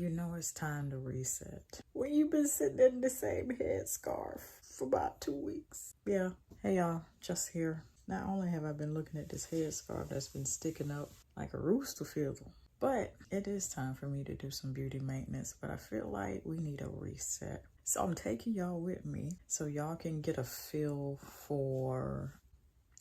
You know it's time to reset. When you've been sitting in the same headscarf for about 2 weeks. Yeah. Hey y'all, just here. Not only have I been looking at this headscarf that's been sticking up like a rooster fiddle, but it is time for me to do some beauty maintenance. But I feel like we need a reset. So I'm taking y'all with me so y'all can get a feel for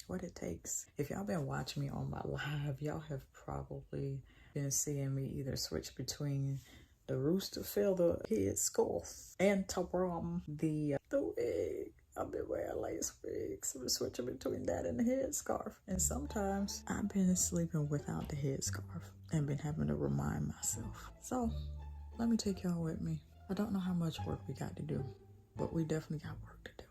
what it takes. If y'all been watching me on my live, y'all have probably been seeing me either switch between the rooster feather head scarf and the wig. I've been wearing lace wigs. I'm switching between that and the headscarf. And sometimes I've been sleeping without the headscarf and been having to remind myself. So let me take y'all with me. I don't know how much work we got to do, but we definitely got work to do.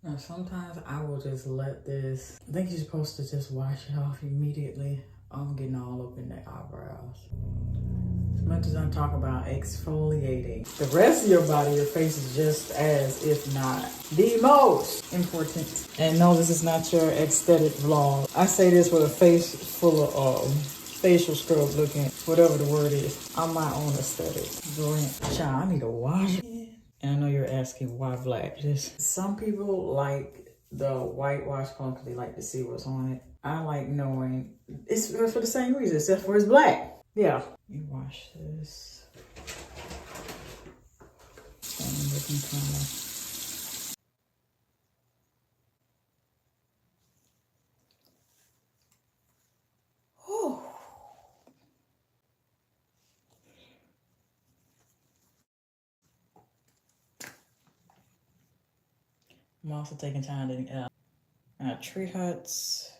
Now, sometimes I will just let this, I think you're supposed to just wash it off immediately. I'm getting all up in the eyebrows. As much as I talk about exfoliating, the rest of your body, your face is just as, if not the most important. And no, this is not your aesthetic vlog. I say this with a face full of facial scrub looking, whatever the word is. I'm my own aesthetic. Child, I need to wash it. And I know you're asking why black. Some people like the whitewash color because they like to see what's on it. I like knowing it's for the same reason, except for it's black. Yeah. You wash this. I'm looking kind of. I'm also taking time to Tree Huts,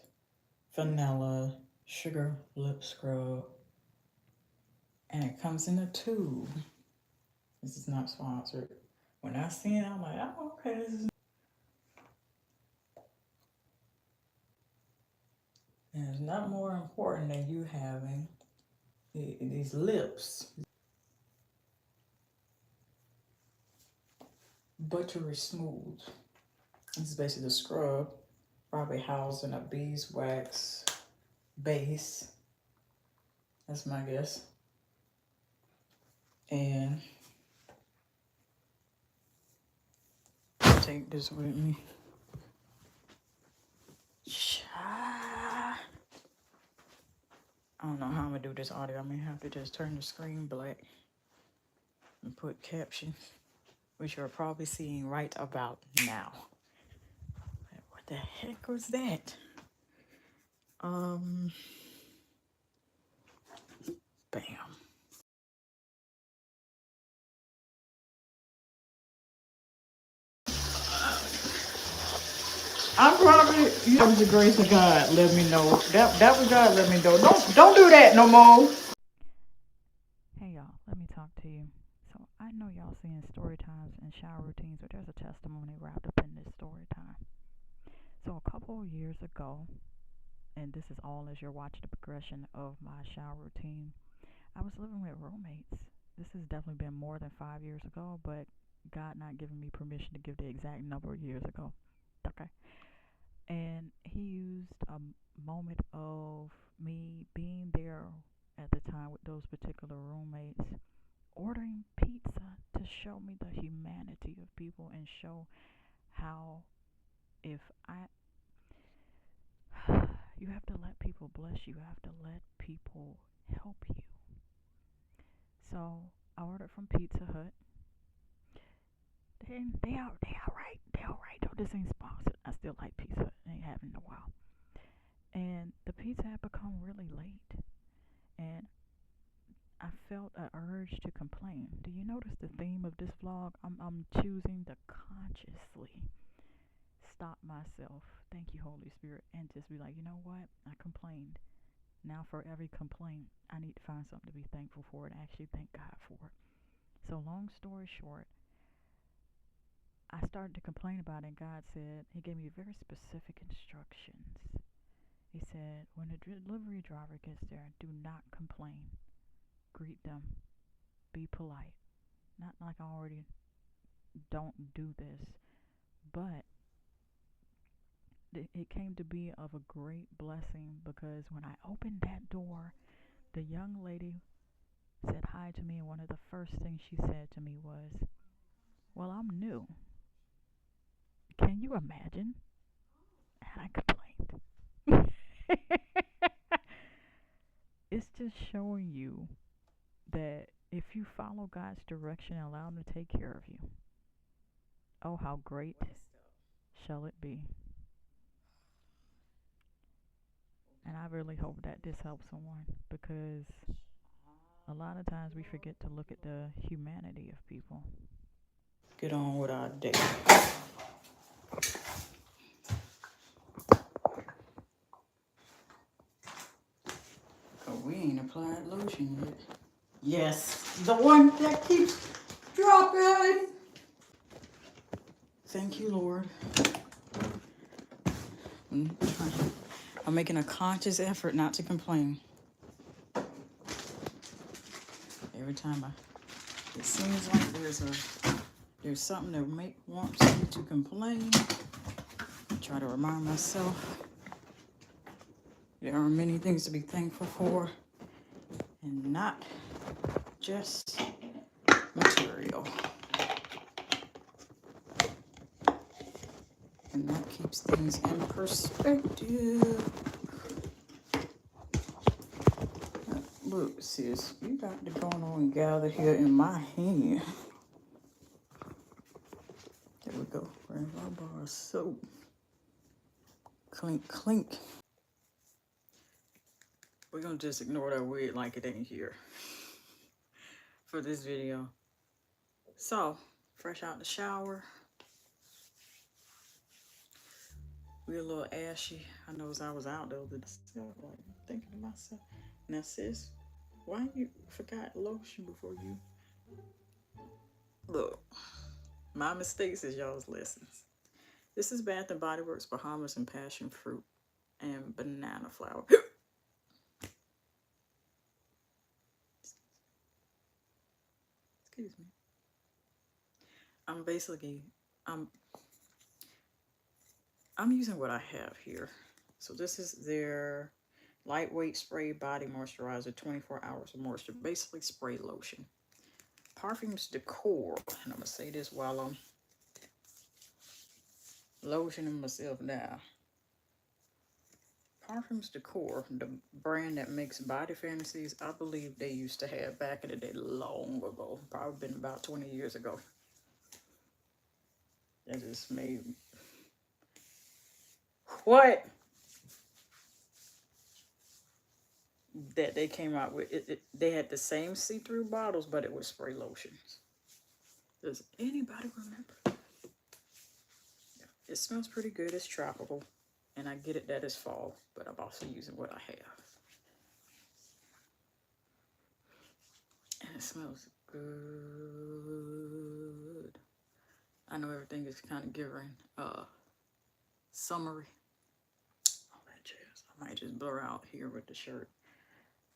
vanilla, sugar lip scrub, and it comes in a tube. This is not sponsored. When I see it, I'm like, oh, okay, this is. And it's not more important than you having these lips. Buttery smooth. This is basically the scrub, probably housed in a beeswax base. That's my guess. And I'll take this with me. I don't know how I'm gonna do this audio. I may have to just turn the screen black and put captions, which you're probably seeing right about now. What the heck was that? Bam. I'm probably, that was the grace of God. Let me know. That was God. Let me know. Don't do that no more. Hey y'all, let me talk to you. So I know y'all seeing story times and shower routines, but there's a testimony wrapped up in this story time. So a couple of years ago, and this is all as you're watching the progression of my shower routine, I was living with roommates. This has definitely been more than 5 years ago, but God not giving me permission to give the exact number of years ago. Okay. And he used a moment of me being there at the time with those particular roommates, ordering pizza to show me the humanity of people and show how if you have to let people bless you, you have to let people help you. So I ordered from Pizza Hut. They all right. Though this ain't sponsored. I still like Pizza Hut. It ain't happened in a while. And the pizza had become really late. And I felt an urge to complain. Do you notice the theme of this vlog? I'm choosing to consciously stop myself. Thank you, Holy Spirit. And just be like, you know what? I complained. Now for every complaint, I need to find something to be thankful for and actually thank God for it. So long story short, I started to complain about it, and God said, He gave me very specific instructions. He said, when the delivery driver gets there, do not complain. Greet them. Be polite. Not like I already don't do this, but it came to be of a great blessing, because when I opened that door, the young lady said hi to me, and one of the first things she said to me was, well, I'm new. Can you imagine? And I complained. It's just showing you that if you follow God's direction and allow Him to take care of you, oh, how great shall it be. And I really hope that this helps someone, because a lot of times we forget to look at the humanity of people. Get on with our day. Oh, we ain't applied lotion yet. Yes, the one that keeps dropping. Thank you, Lord. I'm making a conscious effort not to complain. Every time it seems like there's something that wants me to complain, I try to remind myself there are many things to be thankful for, and not just material. And that keeps things in perspective. Look, sis, you got to go on and gather here in my hand. There we go. Grab our bar of soap. Clink, clink. We're going to just ignore that wig like it ain't here for this video. So, fresh out the shower. We're a little ashy. I know as I was out there, like, thinking to myself, now sis, why you forgot lotion before you? Look, my mistakes is y'all's lessons. This is Bath & Body Works Bahamas and Passion Fruit and Banana Flower. Excuse me. I'm using what I have here. So this is their lightweight spray body moisturizer, 24 hours of moisture, basically spray lotion. Parfums Decor, and I'm gonna say this while I'm lotioning myself down. Parfums Decor, the brand that makes Body Fantasies, I believe they used to have back in the day, long ago, probably been about 20 years ago. That just made what? That they came out with. They had the same see-through bottles, but it was spray lotions. Does anybody remember? Yeah, it smells pretty good. It's tropical. And I get it that it's fall, but I'm also using what I have. And it smells good. I know everything is kind of giving summery. All that jazz. I might just blur out here with the shirt.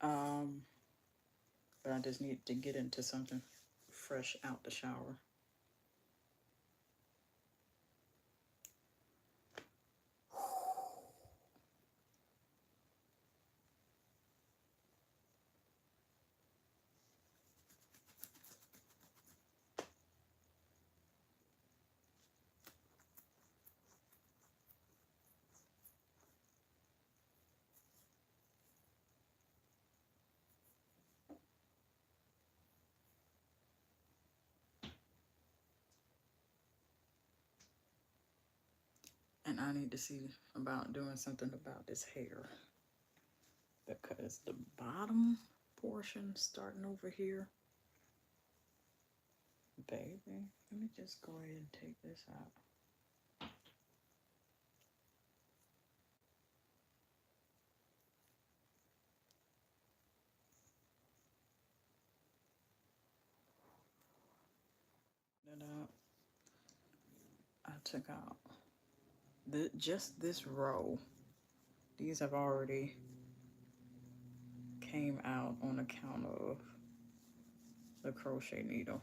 But I just need to get into something fresh out the shower. And I need to see about doing something about this hair, because the bottom portion starting over here, baby, let me just go ahead and take this out. That out. took out just this row. These have already came out on account of the crochet needle.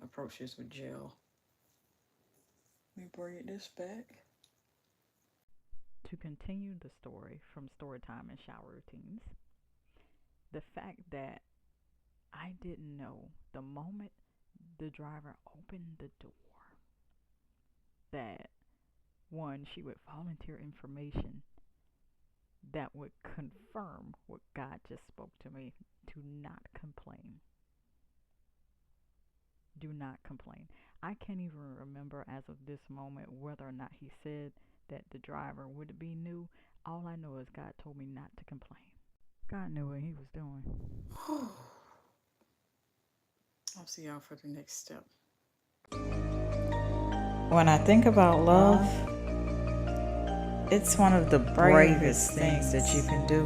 Approach this with gel. Let me braid this back. To continue the story from story time and shower routines, the fact that I didn't know the moment the driver opened the door that one, she would volunteer information that would confirm what God just spoke to me, to not complain. Do not complain. I can't even remember as of this moment whether or not he said that the driver would be new. All I know is God told me not to complain. God knew what he was doing. I'll see y'all for the next step. When I think about love, it's one of the bravest things that you can do.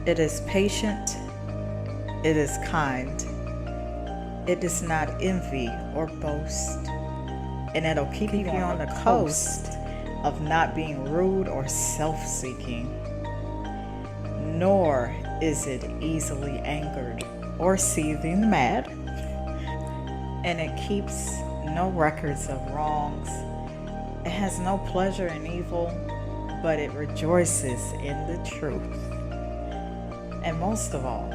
It is patient, it is kind, it does not envy or boast, and it'll keep you on the coast of not being rude or self-seeking. Nor is it easily angered or seething mad, and it keeps no records of wrongs. It has no pleasure in evil, but it rejoices in the truth. And most of all,